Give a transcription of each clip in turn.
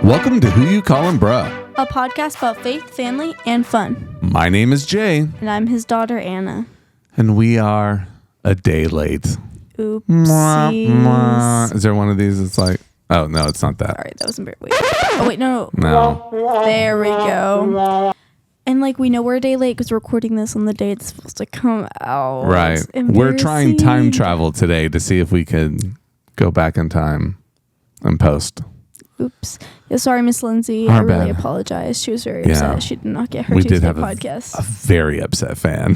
Welcome to Who You Callin' Bruh, a podcast about faith, family, and fun. My name is Jay, And I'm his daughter, Anna. and we are a day late. Oopsies. Is there one of these that's like, oh, no, it's not that. Sorry, that wasn't very... Wait. Oh, wait, no. No. There we go. And, we know we're a day late because we're recording this on the day it's supposed to come out. Right. We're trying time travel today to see if we can go back in time and post. Oops. Yeah, sorry, Miss Lindsay. Our I really bad. apologize. She was very upset. She did not get her We Tuesday did have podcast. a very upset fan.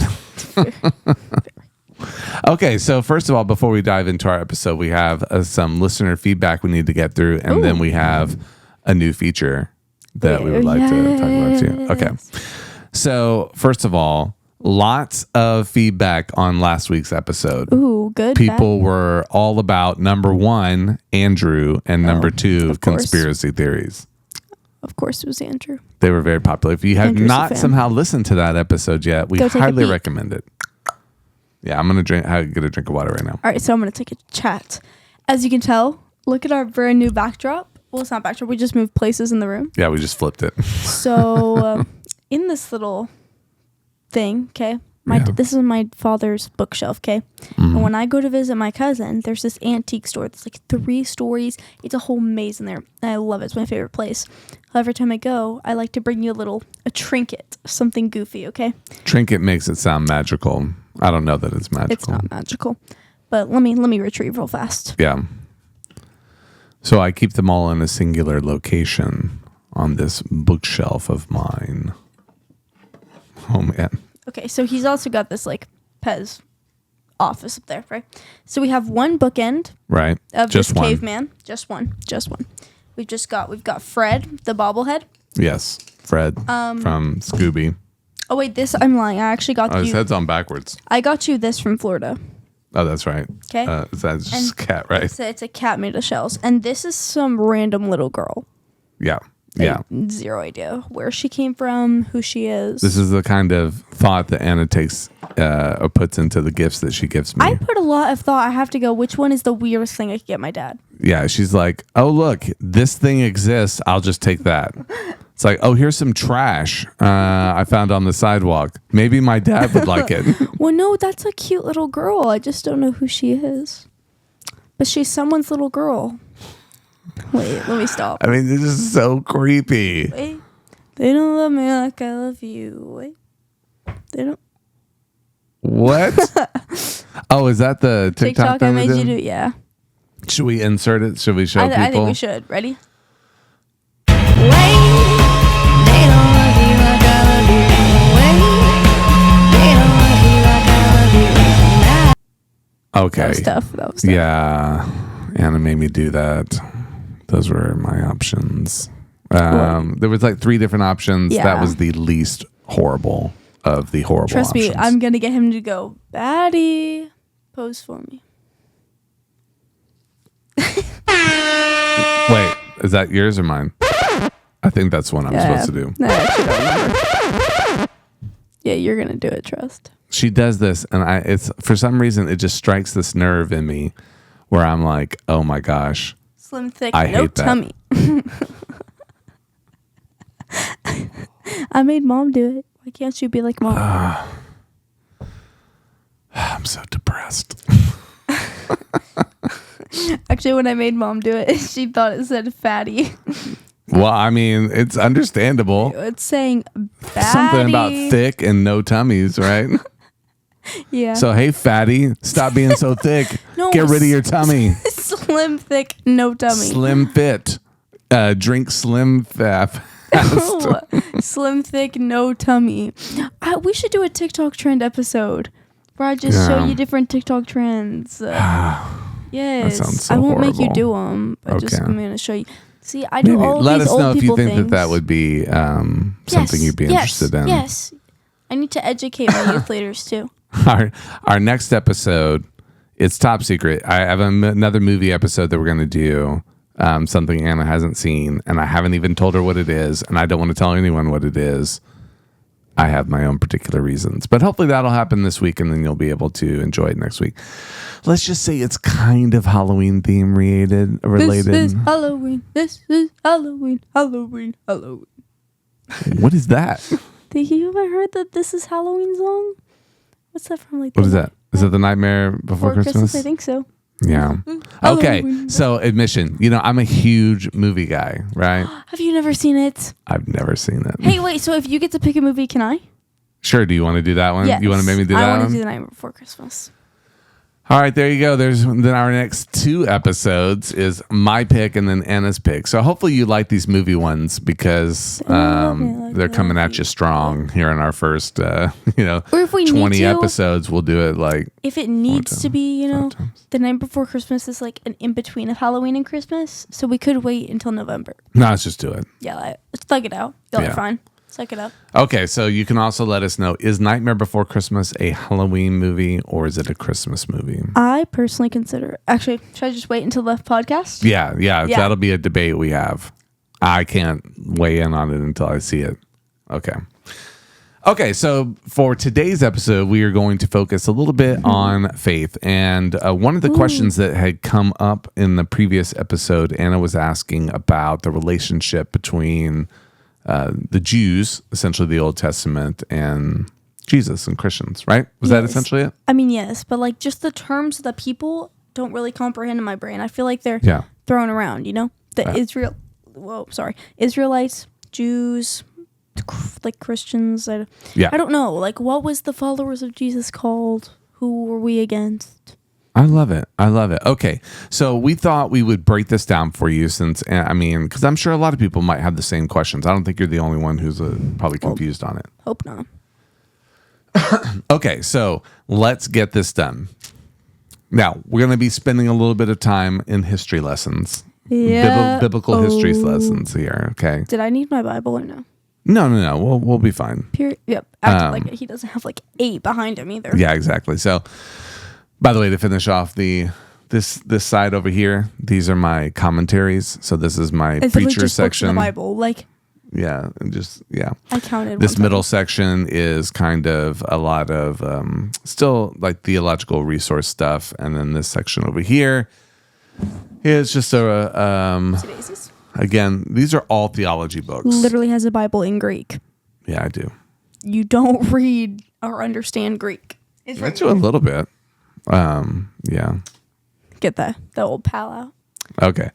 Okay, so first of all, before we dive into our episode, we have some listener feedback we need to get through, and then we have a new feature that we would like to talk about too. Okay, so first of all, lots of feedback on last week's episode. Ooh, good. People were all about number one, Andrew, and number two, conspiracy theories. Of course, it was Andrew. They were very popular. If you have Andrew's not somehow listened to that episode yet, we highly recommend it. Yeah, I'm going to get a drink of water right now. All right, so I'm going to take a chat. As you can tell, look at our brand new backdrop. Well, it's not backdrop. We just moved places in the room. Yeah, we just flipped it. So in this little thing, okay, this is my father's bookshelf, okay? Mm-hmm. And when I go to visit my cousin, there's this antique store that's 3 stories. It's a whole maze in there. And I love it. It's my favorite place. Every time I go, I like to bring you a trinket, something goofy, okay? Trinket makes it sound magical. I don't know that it's magical. It's not magical. But let me retrieve real fast. Yeah. So I keep them all in a singular location on this bookshelf of mine. Oh, man. Okay, so he's also got this Pez office up there, right? So we have one bookend, right? Of just this one. Caveman, just one. We've got Fred, the bobblehead. Yes, Fred from Scooby. Oh wait, this I'm lying. I actually got you. His head's on backwards. I got you this from Florida. Oh, that's right. Okay, that's just a cat, right? It's a cat made of shells, and this is some random little girl. Yeah. Yeah. Zero idea where she came from, who she is. This is the kind of thought that Anna takes or puts into the gifts that she gives me. I put a lot of thought. I have to go, which one is the weirdest thing I could get my dad? Yeah, she's like, oh, look, this thing exists. I'll just take that. It's like, oh, here's some trash I found on the sidewalk. Maybe my dad would like it. Well, no, that's a cute little girl. I just don't know who she is. But she's someone's little girl. Wait, let me stop. I mean, this is so creepy. Wait, they don't love me like I love you. Wait, they don't. What? Oh, is that the TikTok I made you do? Yeah. Should we insert it? Should we show people? I think we should. Ready? Okay. That was tough. Yeah. Anna made me do that. Those were my options. There was 3 different options. Yeah. That was the least horrible of the horrible Trust options. me, I'm going to get him to go, Baddie, pose for me. Wait, is that yours or mine? I think that's what I'm supposed to do. No, I actually don't remember. Yeah, you're going to do it, trust. She does this, and it's for some reason, it just strikes this nerve in me where I'm like, oh my gosh. Slim, thick, I no hate that. tummy. I made mom do it. Why can't you be like mom? I'm so depressed. Actually, when I made mom do it, she thought it said fatty. Well, I mean, it's understandable. It's saying fatty. Something about thick and no tummies, right? Yeah. So, hey, fatty, stop being so thick. No, Get rid of your tummy. Slim, thick, no tummy. Slim fit. Drink slim fast. No. Slim, thick, no tummy. We should do a TikTok trend episode where I just show you different TikTok trends. Yes. That sounds so I won't make you horrible. do them. I'm going to show you. See, I do Maybe. all Let these us old know if you people think things. that would be something you'd be interested in. Yes. I need to educate my youth leaders too. Our next episode, it's top secret. I have another movie episode that we're going to do, something Anna hasn't seen, and I haven't even told her what it is, and I don't want to tell anyone what it is. I have my own particular reasons. But hopefully that'll happen this week, and then you'll be able to enjoy it next week. Let's just say it's kind of Halloween theme related. This is Halloween. This is Halloween. Halloween. Halloween. What is that? Have you ever heard the This is Halloween song? What's that from? What is that? Is it The Nightmare Before Christmas? I think so. Yeah. Okay. So admission, I'm a huge movie guy, right? Have you never seen it? I've never seen it. Hey, wait. So if you get to pick a movie, can I? Sure. Do you want to do that one? Yes. You want to make me do that one? I want to do The Night Before Christmas. All right, there you go. Then our next 2 episodes is my pick and then Anna's pick. So hopefully you like these movie ones because they're coming at you strong here in our first, or if we 20 need to, episodes. We'll do it like if it needs to be, The Night Before Christmas is like an in between of Halloween and Christmas, so we could wait until November. No, let's just do it. Yeah, let's thug it out. Y'all are fine. Suck it up. Okay, so you can also let us know, is Nightmare Before Christmas a Halloween movie or is it a Christmas movie? I personally consider it. Actually, should I just wait until the podcast? Yeah. That'll be a debate we have. I can't weigh in on it until I see it. Okay, so for today's episode, we are going to focus a little bit on faith. And one of the questions that had come up in the previous episode, Anna was asking about the relationship between the Jews, essentially the Old Testament, and Jesus and Christians, right? Was that essentially it? I mean, yes, but like just the terms that people don't really comprehend in my brain. I feel like they're thrown around, Israelites, Jews, like Christians. I don't know. Like, what was the followers of Jesus called? Who were we against? I love it. Okay. So we thought we would break this down for you because I'm sure a lot of people might have the same questions. I don't think you're the only one who's probably confused on it. Hope not. Okay. So let's get this done. Now, we're going to be spending a little bit of time in history lessons. Yeah. Biblical history lessons here. Okay. Did I need my Bible or no? No. We'll be fine. Yep. Acting like he doesn't have like 8 behind him either. Yeah, exactly. So, by the way, to finish off this side over here, these are my commentaries. So this is my preacher section. The Bible, I counted. This middle section is kind of a lot of still like theological resource stuff, and then this section over here is just again, these are all theology books. Literally has a Bible in Greek. Yeah, I do. You don't read or understand Greek. I do a little bit. Yeah. Get the old pal out. Okay.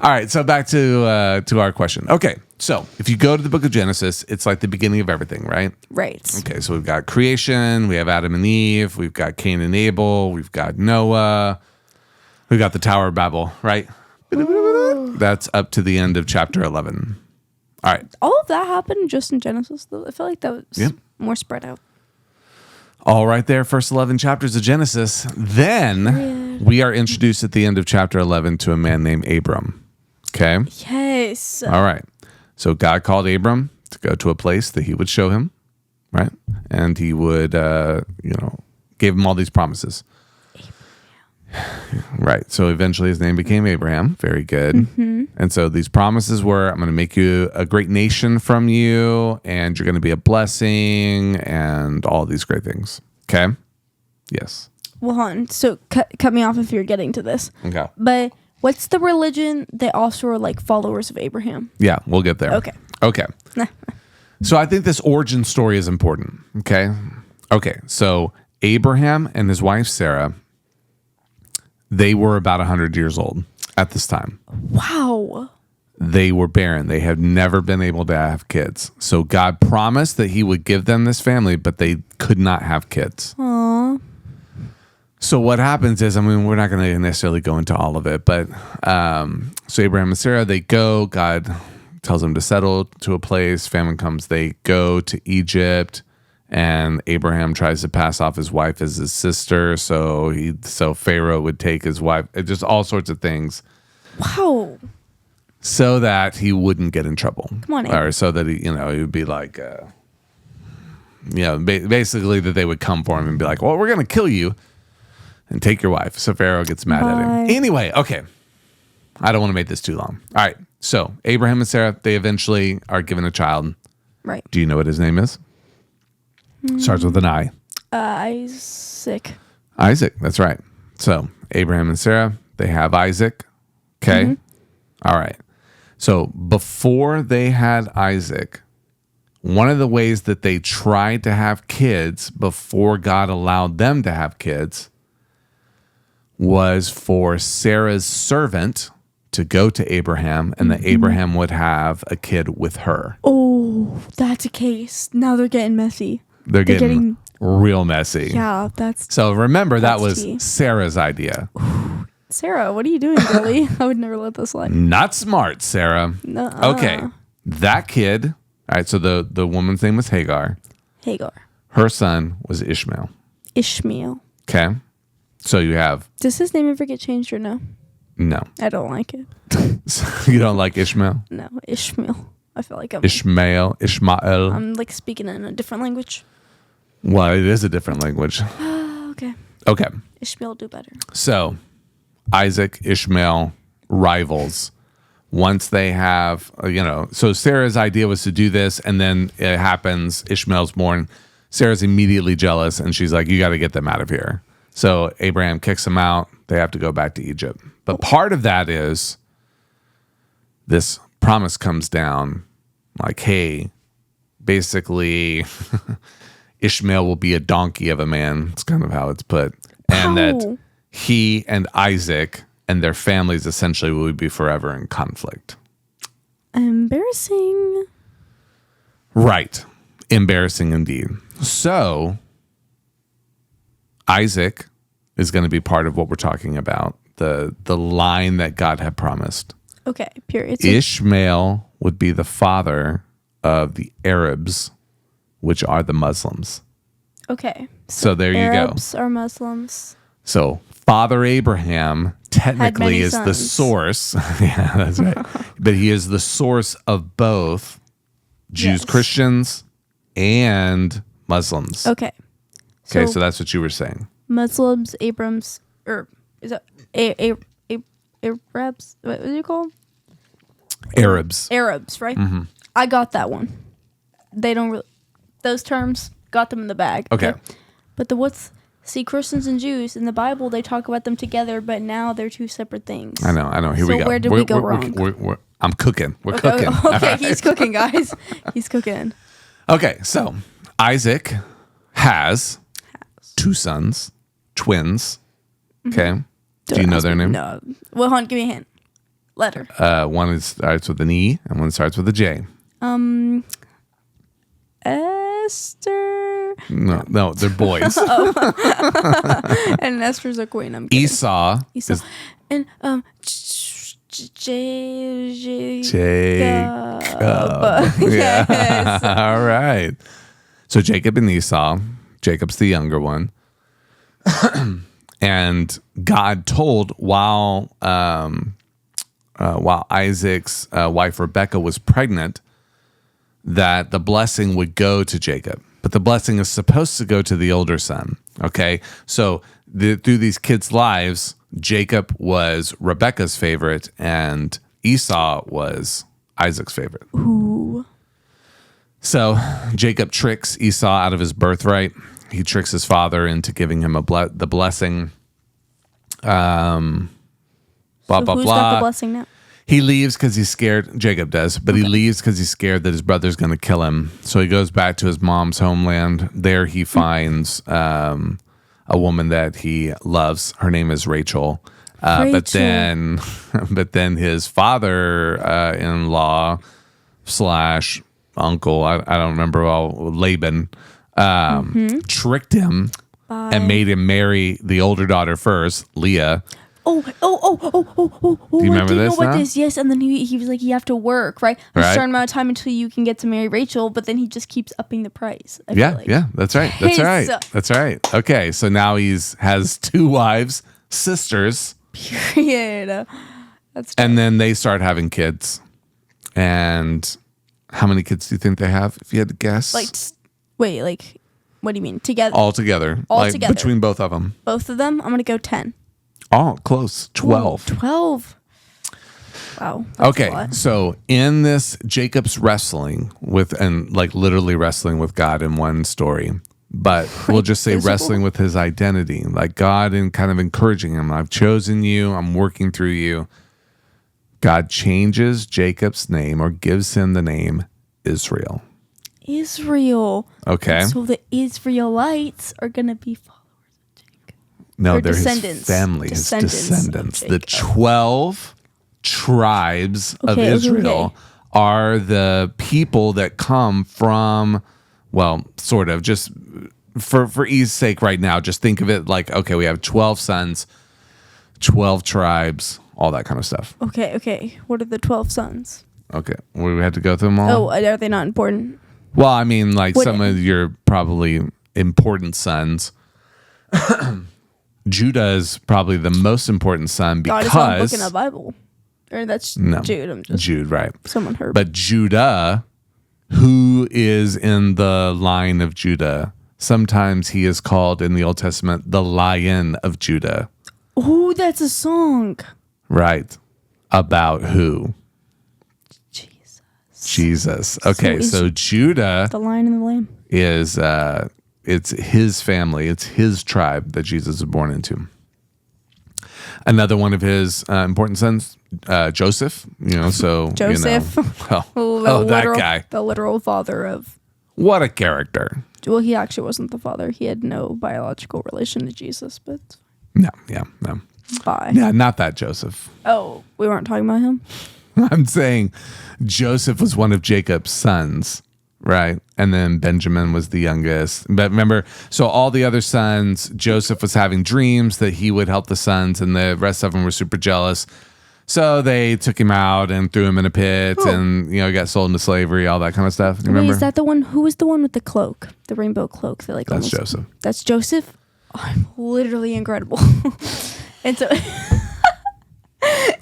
All right. So back to our question. Okay. So if you go to the book of Genesis, it's like the beginning of everything, right? Right. Okay. So we've got creation, we have Adam and Eve, we've got Cain and Abel, we've got Noah, we've got the Tower of Babel, right? Ooh. That's up to the end of chapter 11. All right. All of that happened just in Genesis, though. I feel like that was more spread out. All right there, first 11 chapters of Genesis. Then we are introduced at the end of chapter 11 to a man named Abram. Okay? Yes. All right. So God called Abram to go to a place that he would show him, right? And he would, gave him all these promises. Right. So eventually his name became Abraham. Very good. Mm-hmm. And so these promises were, I'm going to make you a great nation from you, and you're going to be a blessing, and all these great things. Okay? Yes. Well, hold on. So cut me off if you're getting to this. Okay. But what's the religion that also are like followers of Abraham? Yeah, we'll get there. Okay. So I think this origin story is important. Okay. So Abraham and his wife Sarah, they were about 100 years old at this time. Wow. They were barren. They had never been able to have kids. So God promised that he would give them this family, but they could not have kids. Aww. So what happens is, we're not going to necessarily go into all of it, but so Abraham and Sarah, they go. God tells them to settle to a place. Famine comes. They go to Egypt. And Abraham tries to pass off his wife as his sister, so Pharaoh would take his wife. Just all sorts of things. Wow. So that he wouldn't get in trouble. Come on, Abraham. Or so that he would be like, basically that they would come for him and be like, well, we're going to kill you and take your wife. So Pharaoh gets mad at him. Anyway, okay. I don't want to make this too long. All right. So Abraham and Sarah, they eventually are given a child. Right. Do you know what his name is? Starts with an I. Isaac. Isaac, that's right. So Abraham and Sarah, they have Isaac. Okay. All right. So before they had Isaac, one of the ways that they tried to have kids before God allowed them to have kids was for Sarah's servant to go to Abraham, and that Abraham would have a kid with her. Oh, that's a case. Now they're getting messy. They're getting real messy. Yeah, that's... So remember, that was tea. Sarah's idea. Sarah, what are you doing, girlie? I would never let this slide. Not smart, Sarah. Nuh-uh. Okay. That kid, all right, so the woman's name was Hagar. Hagar. Her son was Ishmael. Ishmael. Okay. So you have... Does his name ever get changed or no? No. I don't like it. You don't like Ishmael? No, Ishmael. I feel like I'm Ishmael. I'm like speaking in a different language. Well, it is a different language. Okay. Okay. Ishmael do better. So Isaac, Ishmael, rivals. Once they have, so Sarah's idea was to do this, and then it happens. Ishmael's born. Sarah's immediately jealous, and she's like, you got to get them out of here. So Abraham kicks them out. They have to go back to Egypt. But part of that is this promise comes down like, hey, basically Ishmael will be a donkey of a man. It's kind of how it's put. And that he and Isaac and their families essentially will be forever in conflict. Embarrassing. Right. Embarrassing indeed. So Isaac is going to be part of what we're talking about, the line that God had promised. Okay, period. Ishmael would be the father of the Arabs, which are the Muslims. Okay. So there you go. Arabs are Muslims. So Father Abraham technically is the source. Yeah, that's right. But he is the source of both Jews, Yes. Christians, and Muslims. Okay. Okay, so that's what you were saying. Muslims, Abrams, or is it Arabs? What do you call them? Arabs. Arabs, right? Mm-hmm. I got that one. They don't really, those terms, got them in the bag. Okay. But Christians and Jews in the Bible, they talk about them together, but now they're two separate things. I know. Here we go. So where did we go wrong? I'm cooking. We're cooking. Okay, Right. he's cooking, guys. He's cooking. Okay, so Isaac has two sons, twins. Okay. Do you know their name? No. Well, hon, give me a hint. Letter. One starts with an E and one starts with a J. Esther. No, they're boys. And Esther's a queen. I'm kidding. Esau. And Jacob. Yes. Yeah. All right. So Jacob and Esau. Jacob's the younger one. And God told while Isaac's wife Rebekah was pregnant that the blessing would go to Jacob, but the blessing is supposed to go to the older son. Okay, so through these kids' lives, Jacob was Rebekah's favorite, and Esau was Isaac's favorite. Ooh. So Jacob tricks Esau out of his birthright. He tricks his father into giving him the blessing. Blah, So blah, who's blah. got the blessing now? He leaves because he's scared. Jacob does, but he leaves because he's scared that his brother's going to kill him. So he goes back to his mom's homeland. There he finds a woman that he loves. Her name is Rachel. But then his father-in-law / uncle, I don't remember, Laban, tricked him and made him marry the older daughter first, Leah. Oh! Do you remember this now? Yes, and then he was like, you have to work, right? A certain amount of time until you can get to marry Rachel, but then he just keeps upping the price. I feel like. Yeah, that's right. That's right. Okay, so now has two wives, sisters. Period. And then they start having kids. And how many kids do you think they have, if you had to guess? What do you mean? Together? All together. Together. Between both of them. Both of them? I'm going to go 10. Oh, close. 12. Ooh, 12. Wow. That's Okay, a lot. so in this Jacob's wrestling literally wrestling with God in one story, but we'll just say physical? wrestling with his identity, like God and kind of encouraging him. I've chosen you. I'm working through you. God changes Jacob's name or gives him the name Israel. Israel. Okay. So the Israelites are going to be followers of Jacob. No, Or they're descendants. his family, his Descendants of descendants. The Jacob. 12 tribes of Okay, okay, Israel okay. are the people that come from, well, sort of, just for ease sake right now, just think of it like, okay, we have 12 sons, 12 tribes, all that kind of stuff. Okay. What are the 12 sons? Okay. We have to go through them all? Oh, are they not important? Well, I mean, like What- some of your probably important sons. Judah is probably the most important son God is not book because in the Bible. Or that's No. Jude. I'm just Jude, right? someone heard. But Judah, who is in the line of Judah, sometimes he is called in the Old Testament the Lion of Judah, Oh, that's a song. right? About who? Jesus. Okay, is so Judah The Lion and the Lamb. is it's his family, it's his tribe that Jesus was born into. Another one of his important sons, Joseph. Joseph. That guy. The literal father of. What a character. Well, he actually wasn't the father. He had no biological relation to Jesus, but No. bye. Yeah, not that Joseph. Oh, we weren't talking about him? I'm saying Joseph was one of Jacob's sons, right? And then Benjamin was the youngest. But remember, so all the other sons, Joseph was having dreams that he would help the sons, and the rest of them were super jealous. So they took him out and threw him in a pit, and got sold into slavery, all that kind of stuff. You Wait, remember? is that the one? Who was the one with the cloak? The rainbow cloak? That That's Joseph. That's Joseph? Oh, I'm literally incredible. And so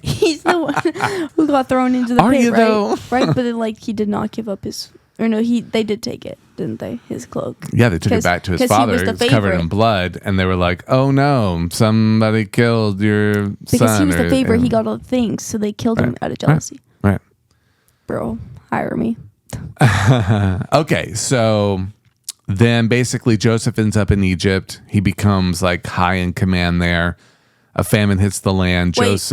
he's the one who got thrown into the Are pit, you, right? though? Right, but then, he did not give up his. Or no, they did take it, didn't they? His cloak. Yeah, they took it back to his father. He It was was covered favorite. in blood, and they were like, "Oh no, somebody killed your Because son." he was the or- favorite, he got all the things, so they killed him out of jealousy. Right. Bro, hire me. Okay, so then basically Joseph ends up in Egypt. He becomes like high in command there. A famine hits the land. Wait.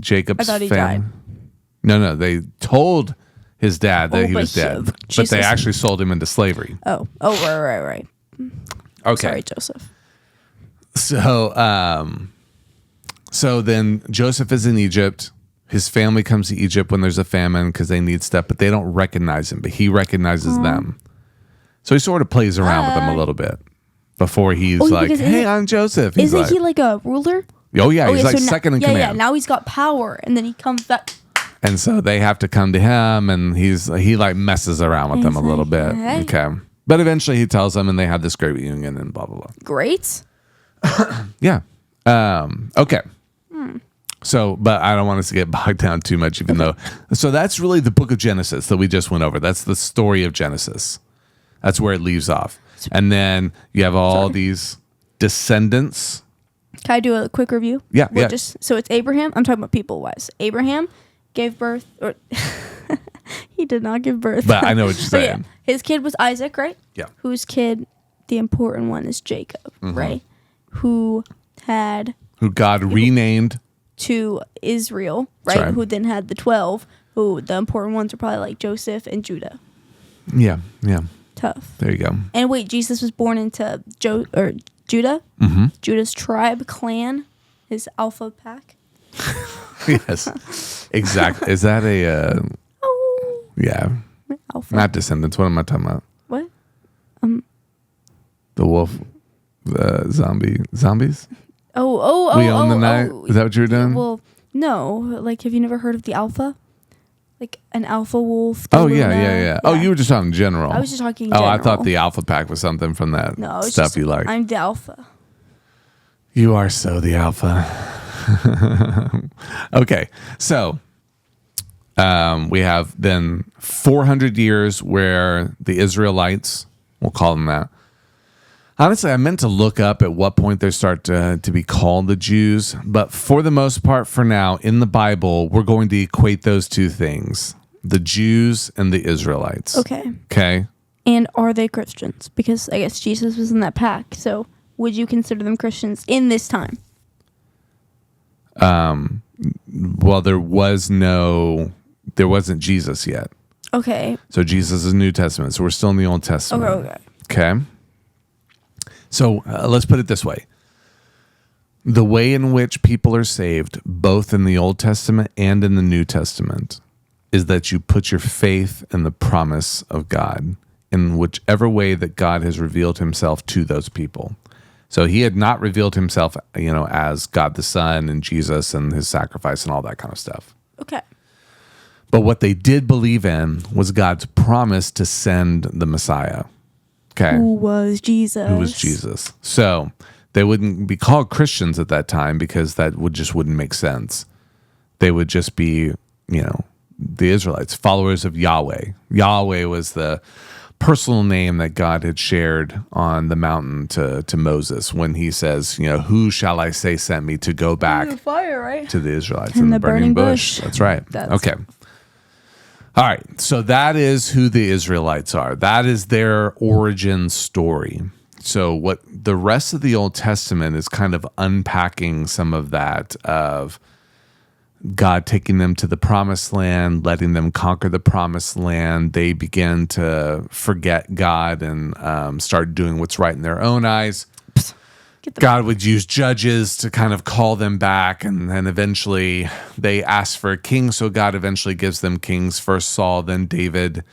Jacob's I thought he famine. died. No, they told his dad that Oh, he but was dead, but Jesus. they actually sold him into slavery. Oh, right. Okay. Sorry, Joseph. So then Joseph is in Egypt. His family comes to Egypt when there's a famine because they need stuff, but they don't recognize him, but he recognizes them. So he sort of plays around with them a little bit before he's like, because "Hey, I'm Joseph." He's Isn't like, he like a ruler? "Oh yeah, he's Okay, like so second in yeah, command." Yeah, now he's got power, and then he comes back. And so they have to come to him, and he like messes around with them a little bit. "Hey." Okay. But eventually he tells them, and they have this great reunion and blah, blah, blah. Great. Yeah. Okay. So, but I don't want us to get bogged down too much, even though. So that's really the book of Genesis that we just went over. That's the story of Genesis. That's where it leaves off. And then you have all these descendants. Can I do a quick review? Yeah, yeah. So it's Abraham. I'm talking about people wise. Abraham gave birth, or he did not give birth. But I know what you're But yeah, saying. his kid was Isaac, right? Yeah. Whose kid, the important one, is Jacob, Mm-hmm. right? Who had Who God renamed. to Israel, That's right? right. Who then had the 12. Who the important ones are probably like Joseph and Judah. Yeah. Tough. There you go. And wait, Jesus was born into Judah, Judah's tribe, clan, his alpha pack. Yes. Exactly. Is that a. Oh, Yeah. alpha. Not descendants. What am I talking about? What? The wolf. The zombies? Oh. We own the night? Is that what you're doing? Well, no. Like, have you never heard of the alpha? Like an alpha wolf. Oh, the yeah. Luna? Oh, you were just talking general. I was just talking. Oh, I general. thought the Alpha Pack was something from that no it's stuff just, you like. I'm the alpha. You are so the Alpha. Okay, so we have then 400 years where the Israelites, we'll call them that. Honestly, I meant to look up at what point they start to be called the Jews, but for the most part, for now, in the Bible, we're going to equate those two things, the Jews and the Israelites. Okay. Okay. And are they Christians? Because I guess Jesus was in that pack. So would you consider them Christians in this time? Well, there wasn't Jesus yet. Okay. So Jesus is New Testament. So we're still in the Old Testament. Okay. So let's put it this way. The way in which people are saved, both in the Old Testament and in the New Testament, is that you put your faith in the promise of God in whichever way that God has revealed himself to those people. So he had not revealed himself, as God the Son and Jesus and his sacrifice and all that kind of stuff. Okay. But what they did believe in was God's promise to send the Messiah. Okay. Who was Jesus? So they wouldn't be called Christians at that time because that wouldn't make sense. They would just be, the Israelites, followers of Yahweh. Yahweh was the personal name that God had shared on the mountain to Moses when he says, who shall I say sent me to go back the fire, right? to the Israelites in in the burning bush. That's right. Okay. All right. So that is who the Israelites are. That is their origin story. So what the rest of the Old Testament is kind of unpacking some of that of God taking them to the promised land, letting them conquer the promised land. They begin to forget God and start doing what's right in their own eyes. God would use judges to kind of call them back, and then eventually they ask for a king, so God eventually gives them kings, first Saul, then David,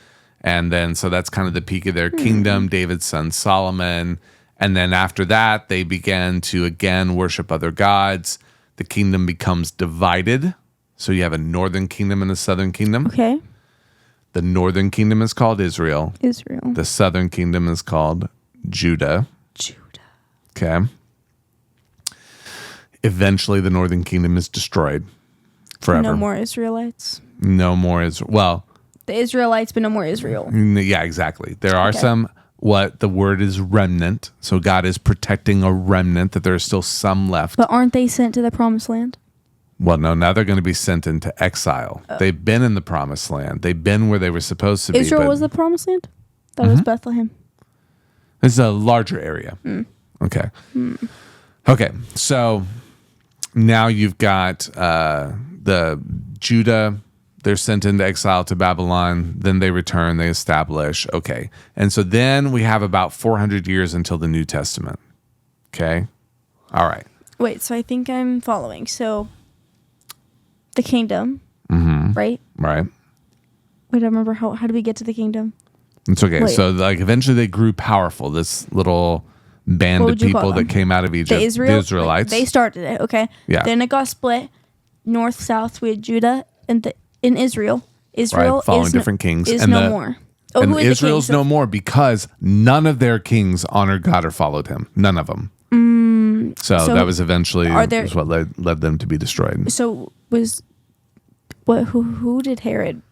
and then so that's kind of the peak of their kingdom, David's son Solomon, and then after that they began to again worship other gods. The kingdom becomes divided, so you have a northern kingdom and a southern kingdom. Okay. The northern kingdom is called Israel. The southern kingdom is called Judah. Okay. Eventually, the northern kingdom is destroyed forever. No more Israelites. Well, the Israelites, but no more Israel. Yeah, exactly. There are some, what the word is remnant. So God is protecting a remnant, that there are still some left. But aren't they sent to the promised land? Well, no, now they're going to be sent into exile. They've been in the promised land. They've been where they were supposed to be. Israel was the promised land? That was Bethlehem. It's a larger area. Okay. Okay, so now you've got the Judah. They're sent into exile to Babylon. Then they return. They establish. Okay. And so then we have about 400 years until the New Testament. Okay. All right. Wait, so I think I'm following. So the kingdom, right? Right. Wait, I remember how did we get to the kingdom? It's okay. Wait. So eventually they grew powerful. This little band of people that came out of Egypt. The Israelites. They started it, okay? Yeah. Then it got split. North, south, we had Judah and in Israel. Israel following different kings. Is no more. Oh, and Israel's no more because none of their kings honored God or followed him. None of them. So that was eventually was what led them to be destroyed. So who did Herod?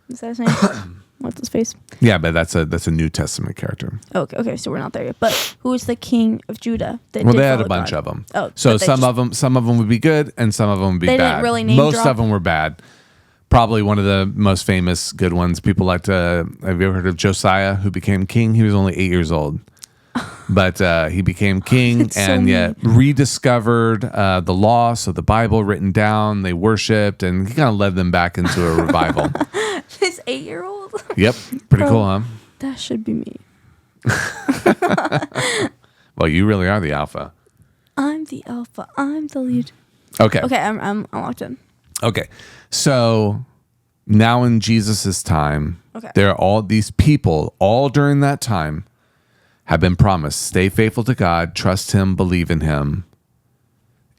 Is that his name? What's his face? Yeah, but that's a New Testament character. Okay, so we're not there yet. But who was the king of Judah? They had a bunch of them. Oh, so some of them would be good, and some of them would be bad. They didn't really name Most of them were bad. Probably one of the most famous good ones. People like to. Have you ever heard of Josiah, who became king? He was only 8 years old, but he became king and yet rediscovered the law. So the Bible written down, they worshipped, and he kind of led them back into a revival. This 8-year-old. Yep, pretty cool, huh? That should be me. Well, you really are the alpha. I'm the alpha. I'm the lead. Okay. Okay, I'm locked in. Okay, so now in Jesus's time, there are all these people, all during that time, have been promised: stay faithful to God, trust Him, believe in Him,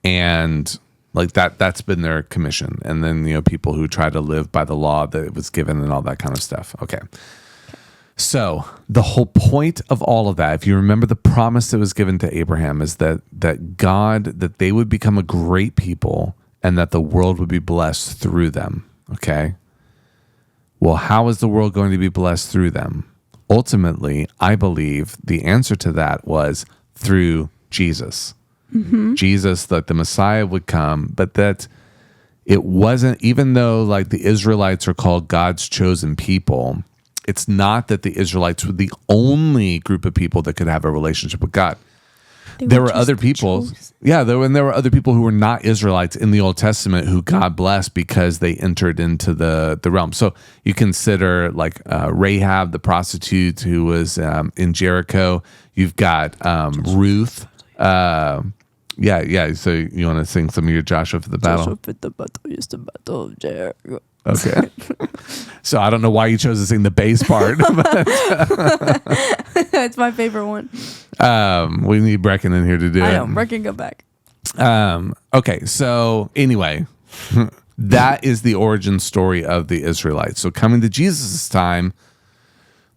and like that's been their commission. And then people who try to live by the law that was given and all that kind of stuff. Okay. So the whole point of all of that, if you remember the promise that was given to Abraham, is that they would become a great people and that the world would be blessed through them. Okay. Well, how is the world going to be blessed through them? Ultimately, I believe the answer to that was through Jesus. Jesus, that the Messiah would come, but that it wasn't, even though like the Israelites are called God's chosen people, it's not that the Israelites were the only group of people that could have a relationship with God. There were other people. Yeah, there were other people who were not Israelites in the Old Testament who God blessed because they entered into the realm. So you consider like Rahab, the prostitute who was in Jericho. You've got Ruth. Yeah. So you want to sing some of your Joshua for the battle? Joshua for the battle is the battle of Jericho. Okay. So I don't know why you chose to sing the bass part. It's my favorite one. We need Brecken in here to do it. I know. Brecken, go back. Okay. So anyway, that is the origin story of the Israelites. So coming to Jesus' time,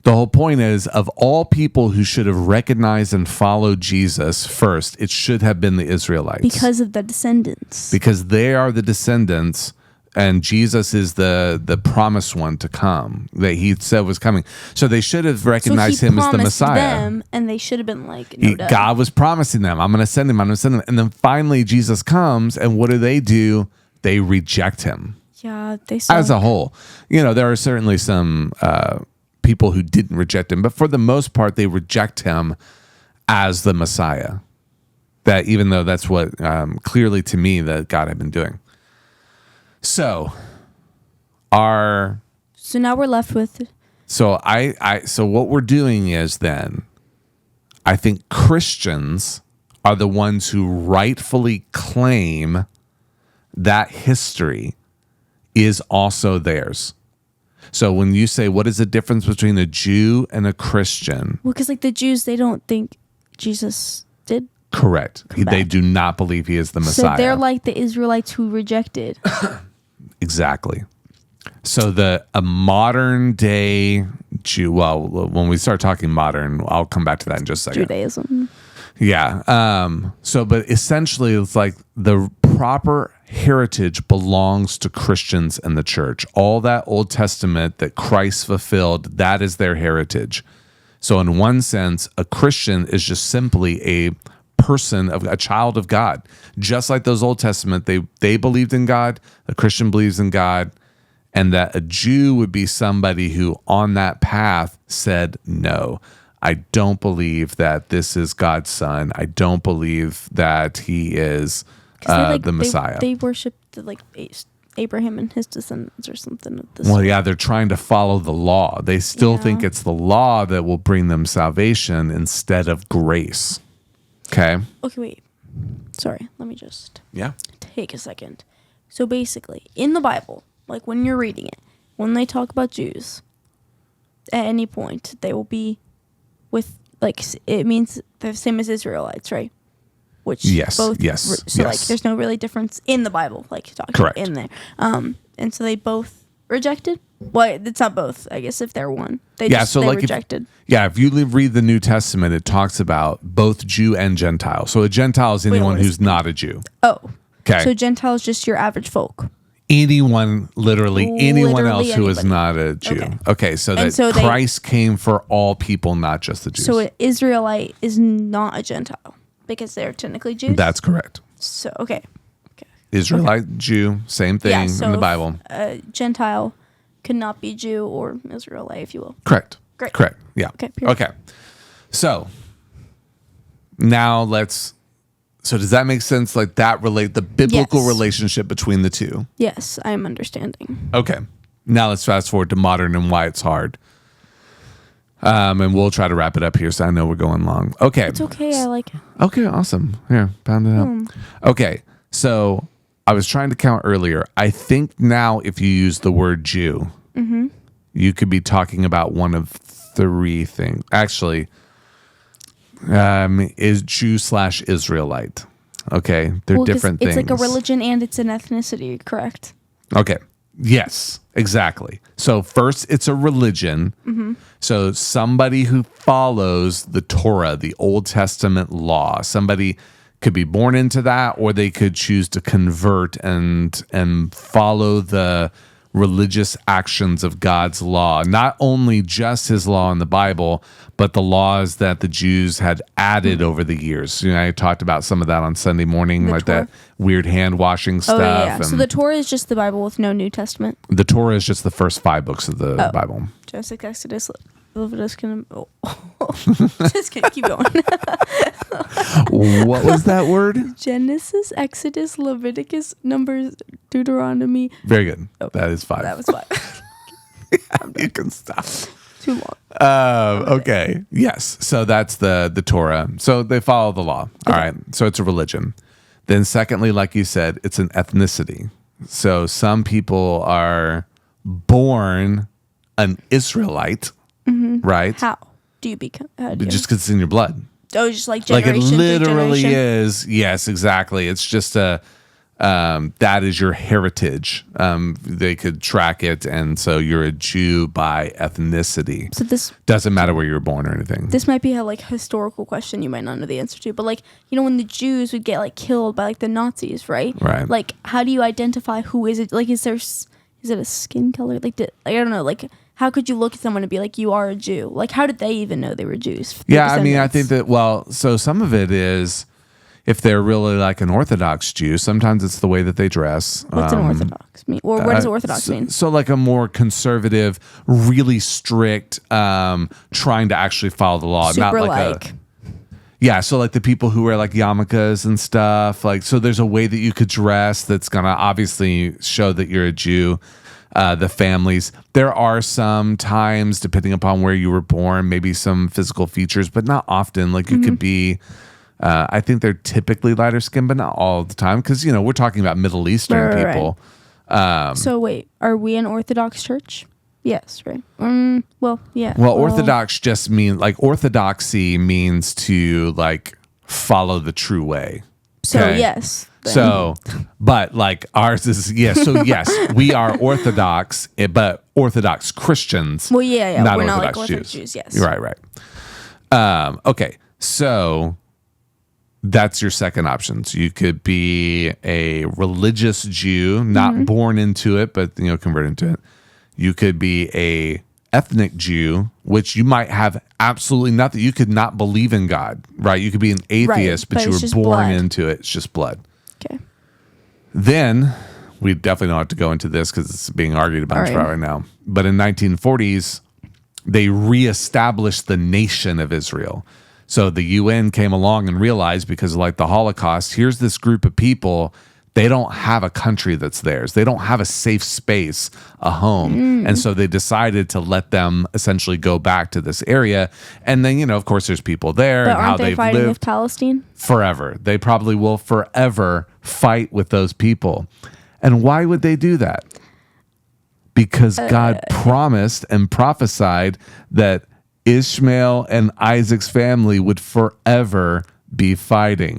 the whole point is, of all people who should have recognized and followed Jesus first, it should have been the Israelites. Because of the descendants. Because they are the descendants, and Jesus is the promised one to come that he said was coming. So they should have recognized him as the Messiah. Them, and they should have been like, no doubt. God was promising them, I'm going to send him, I'm going to send him. And then finally Jesus comes, and what do? They reject him. Yeah, they suck. As a whole. There are certainly some people who didn't reject him, but for the most part, they reject him as the Messiah. That even though that's what clearly to me that God had been doing. So now we're left with. So so what we're doing is then, I think Christians are the ones who rightfully claim that history is also theirs. So when you say, what is the difference between a Jew and a Christian? Well, because like the Jews, they don't think Jesus did. Correct. They do not believe he is the Messiah. So they're like the Israelites who rejected. Exactly. So a modern day Jew, well, when we start talking modern, I'll come back to that in just a second. Judaism. Yeah. But essentially it's like the proper heritage belongs to Christians and the church. All that Old Testament that Christ fulfilled, that is their heritage. So in one sense, a Christian is just simply a person of a child of God. Just like those Old Testament, they believed in God, a Christian believes in God, and that a Jew would be somebody who on that path said, no, I don't believe that this is God's son. I don't believe that he is the Messiah. They worshiped like Abraham and his descendants or something. Well, yeah, they're trying to follow the law. They still think it's the law that will bring them salvation instead of grace. Okay, wait. Sorry, let me just take a second. So basically, in the Bible, like when you're reading it, when they talk about Jews, at any point, they will be with, like, it means the same as Israelites, right? Which yes. So like there's no really difference in the Bible, like talking Correct. In there. And so they both rejected. Well, it's not both, I guess, if they're one. They rejected. If you read the New Testament, it talks about both Jew and Gentile. So a Gentile is anyone who's not a Jew. Oh. Okay. So Gentile is just your average folk. Anyone else who is not a Jew. Okay, so Christ came for all people, not just the Jews. So an Israelite is not a Gentile because they're technically Jews? That's correct. So, okay. Israelite, Jew, same thing in the Bible. Gentile could not be Jew or Israelite, if you will. Correct. Great. Correct. Yeah. Okay. So now so does that make sense? Like that the biblical relationship between the two? Yes, I am understanding. Okay. Now let's fast forward to modern and why it's hard. And we'll try to wrap it up here, so I know we're going long. Okay. It's okay. I like it. Okay, awesome. Here, pound it out. Okay, so I was trying to count earlier. I think now if you use the word Jew, you could be talking about one of three things. Actually, is Jew/Israelite. Okay, they're different things. It's like a religion and it's an ethnicity, correct? Okay. Yes, exactly. So first, it's a religion. So somebody who follows the Torah, the Old Testament law. Somebody could be born into that, or they could choose to convert and follow religious actions of God's law, not only just his law in the Bible, but the laws that the Jews had added over the years. You know, I talked about some of that on Sunday morning, The like Torah? that weird hand washing stuff. Oh yeah. So and the Torah is just the Bible with no New Testament. the Torah is just the first 5 books of the Bible. Genesis, Exodus, Leviticus. Just kidding. Keep going. What was that word? Genesis, Exodus, Leviticus, Numbers, Deuteronomy. Very good. Oh, That is 5. That was 5. You can stop. Too long. Okay. Yes. So that's the Torah. So they follow the law. All right. So it's a religion. Then secondly, like you said, it's an ethnicity. So some people are born an Israelite, right? How do you become? How do you, Just because it's in your blood. just like Like it generation through literally generation? is. Yes, exactly. It's just that is your heritage. They could track it. And so you're a Jew by ethnicity. So this Doesn't matter where you were born or anything. might be a like historical question you might not know the answer to, but like when the Jews would get like killed by like the Nazis, right? Right. Like how do you identify who is it? Like is it a skin color? Like I don't know. Like how could you look at someone and be like you are a Jew? Like how did they even know they were Jews? Yeah, I mean, I think that, so some of it is if they're really like an Orthodox Jew, sometimes it's the way that they dress. What's an Orthodox mean? Or what does Orthodox mean? So like a more conservative, really strict, trying to actually follow the law. Super not like yeah, so like the people who wear like yarmulkes and stuff, like, so there's a way that you could dress that's gonna obviously show that you're a Jew. The families, there are some times, depending upon where you were born, maybe some physical features, but not often. Like you could be, I think they're typically lighter skinned, but not all the time, because we're talking about Middle Eastern Right. people. So wait, are we an Orthodox church? Yes, right. Well, yeah. Well, Orthodox just means like orthodoxy means to like follow the true way. So okay? yes. then. So, but like ours is yes. So yes, we are Orthodox, but Orthodox Christians. Well, yeah. not We're not Orthodox like Orthodox Jews. Yes. Right. Okay, so that's your second option. So you could be a religious Jew, not born into it, but converted into it. You could be a ethnic Jew, which you might have absolutely nothing. You could not believe in God, right? You could be an atheist, but but you it's were just born blood. into it. It's just blood. Okay. Then we definitely don't have to go into this because it's being argued about right now. But in 1940s, they reestablished the nation of Israel. So the UN came along and realized, because of like the Holocaust, here's this group of people. They don't have a country that's theirs. They don't have a safe space, a home. And so they decided to let them essentially go back to this area. And then, of course, there's people there But and how aren't they they've fighting with lived Palestine? forever. They probably will forever fight with those people. And why would they do that? Because God promised and prophesied that Ishmael and Isaac's family would forever be fighting.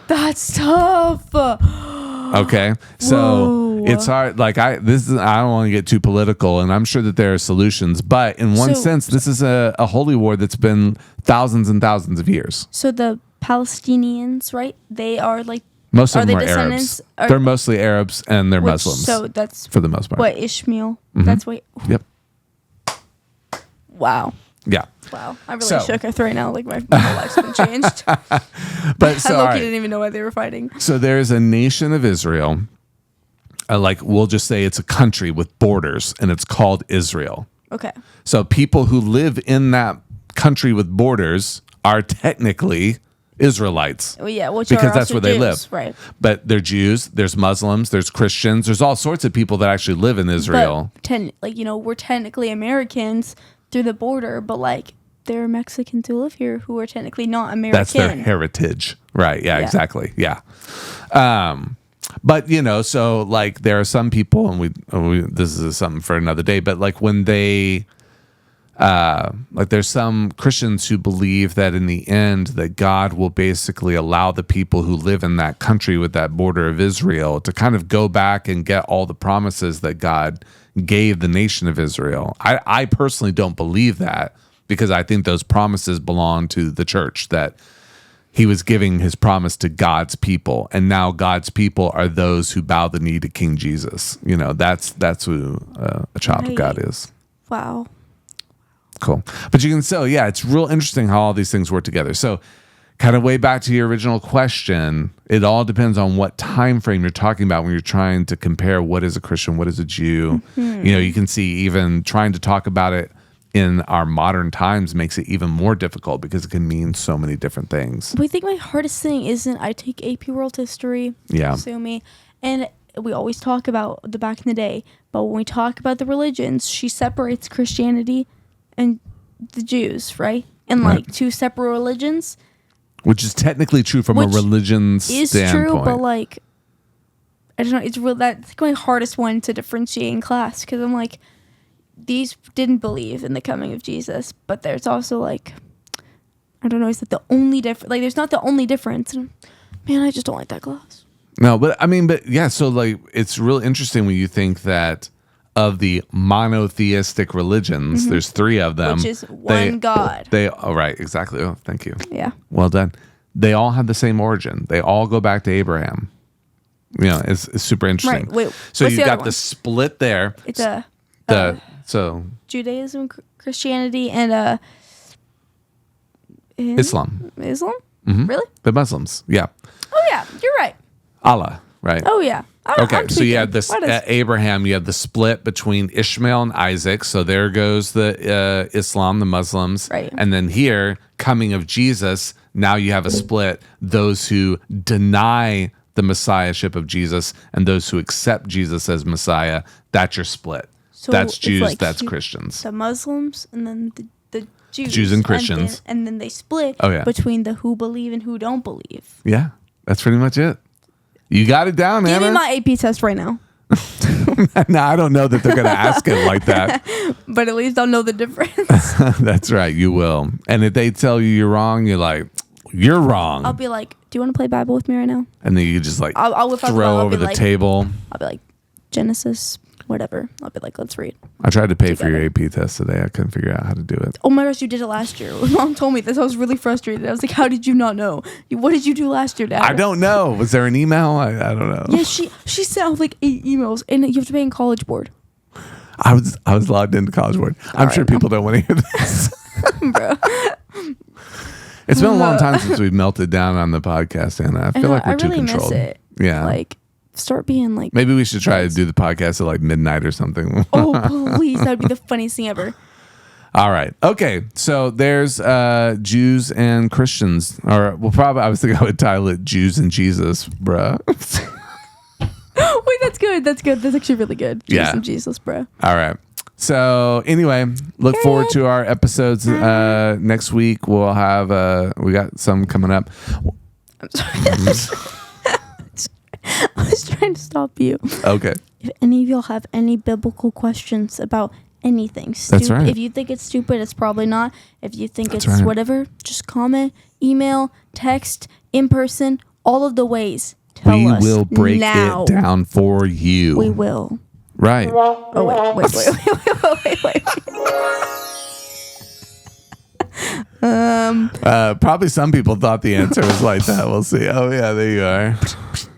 That's tough. Okay, so Whoa. it's hard. Like I don't want to get too political, and I'm sure that there are solutions. But in one So- sense, this is a holy war that's been thousands and thousands of years. So the Palestinians, right? They are like Most Are of they them are Arabs. descendants- are- They're mostly Arabs, and they're Muslims So that's for the most part. what Ishmael. Mm-hmm. That's what. Yep. Wow. Yeah. Wow. I really So- shook us right now. Like my whole life's been changed. But so, I all low-key right. didn't even know why they were fighting. So there is a nation of Israel. Like we'll just say it's a country with borders, and it's called Israel. Okay. So people who live in that country with borders are technically Israelites. Well, yeah. Which Because are that's also where they Jews, live. right? But they're Jews, there's Muslims, there's Christians, there's all sorts of people that actually live in Israel. But we're technically Americans through the border, but like there are Mexicans who live here who are technically not American. That's their heritage. Right. Yeah, Yeah. exactly. Yeah. But so like there are some people, and we this is something for another day, but like when they like there's some Christians who believe that in the end that God will basically allow the people who live in that country with that border of Israel to kind of go back and get all the promises that God gave the nation of Israel. I personally don't believe that, because I think those promises belong to the church, that he was giving his promise to God's people, and now God's people are those who bow the knee to King Jesus. You know, that's who a child of God is. Wow. Cool. But you can still, it's real interesting how all these things work together. So kind of way back to your original question, it all depends on what time frame you're talking about when you're trying to compare what is a Christian, what is a Jew. You know, you can see even trying to talk about it in our modern times makes it even more difficult because it can mean so many different things. I think my hardest thing isn't I take AP World History, sue me, and we always talk about the back in the day, but when we talk about the religions, she separates Christianity and the Jews, right? And like two separate religions. Which is technically true from a religion standpoint. Is true, but like, I don't know, it's real. That's like my hardest one to differentiate in class because I'm like, these didn't believe in the coming of Jesus, but there's also like, I don't know, is that the only difference? Like, there's not the only difference. Man, I just don't like that class. No, but I mean, so like, it's real interesting when you think that of the monotheistic religions, there's three of them. Which is one God. Right, exactly. Oh, thank you. Yeah. Well done. They all have the same origin. They all go back to Abraham. You know, it's super interesting. Right. Wait, so you've got the split there. It's Judaism, Christianity, and Islam. Islam? Mm-hmm. Really? The Muslims. Yeah. Oh yeah, you're right. Allah. Right. Oh yeah. Okay, so you had this Abraham. You had the split between Ishmael and Isaac. So there goes the Islam, the Muslims, right. And then here, coming of Jesus. Now you have a split: those who deny the messiahship of Jesus and those who accept Jesus as Messiah. That's your split. So that's Jews. Like that's Christians. The Muslims, and then the Jews and Christians, and then they split between the who believe and who don't believe. Yeah, that's pretty much it. You got it down, Give Anna. me my AP test right now. No, I don't know that they're going to ask it like that. But at least I'll know the difference. That's right. You will. And if they tell you you're wrong, you're like, you're wrong. I'll be like, do you want to play Bible with me right now? And then you just like I'll throw over the table. I'll be like, Genesis, whatever. I'll be like, let's read. I tried to pay for your AP test today. I couldn't figure out how to do it. Oh my gosh, you did it last year. Mom told me this. I was really frustrated. I was like, how did you not know? What did you do last year, Dad? I don't know. Was there an email? I don't know. Yeah, she sent out like 8 emails, and you have to pay in College Board. I was logged into College Board. I'm sure people don't want to hear this. Bro. It's been a long time since we've melted down on the podcast, Anna. I feel like we're too controlled. Miss it. Yeah. Like, start being like... Maybe we should try to do the podcast at like midnight or something. Oh, please. That would be the funniest thing ever. All right. Okay. So there's Jews and Christians. Or I was thinking I would title it Jews and Jesus, bruh. Wait, that's good. That's good. That's actually really good. Jews and Jesus, bruh. All right. So anyway, look forward to our episodes next week. We'll have we got some coming up. I'm sorry. I was trying to stop you. Okay. If any of y'all have any biblical questions about anything, that's right. If you think it's stupid, it's probably not. If you think it's whatever, just comment, email, text, in person, all of the ways. Tell us. We will break it down for you. We will. Right. Oh, wait. Probably some people thought the answer was like that. We'll see. Oh, yeah, there you are.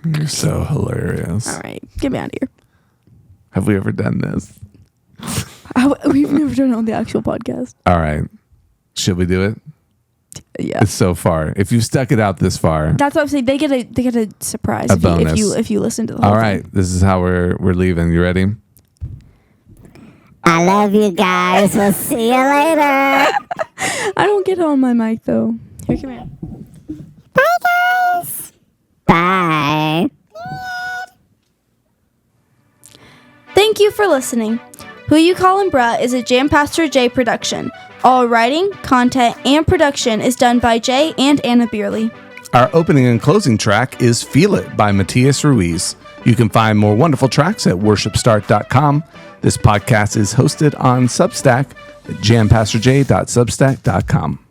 You're so hilarious. All right. Get me out of here. Have we ever done this? We've never done it on the actual podcast. All right. Should we do it? Yeah. It's so far. If you've stuck it out this far. That's what I'm saying. They get a surprise if you listen to the whole thing. All right. This is how we're leaving. You ready? I love you guys. We'll see you later. I don't get it on my mic though. Here, come here. Bye, guys. Bye. Thank you for listening. Who You Callin' Bruh is a Jam Pastor Jay production. All writing, content, and production is done by Jay and Anna Beerley. Our opening and closing track is Feel It by Matthias Ruiz. You can find more wonderful tracks at worshipstart.com. This podcast is hosted on Substack at jampastorj.substack.com.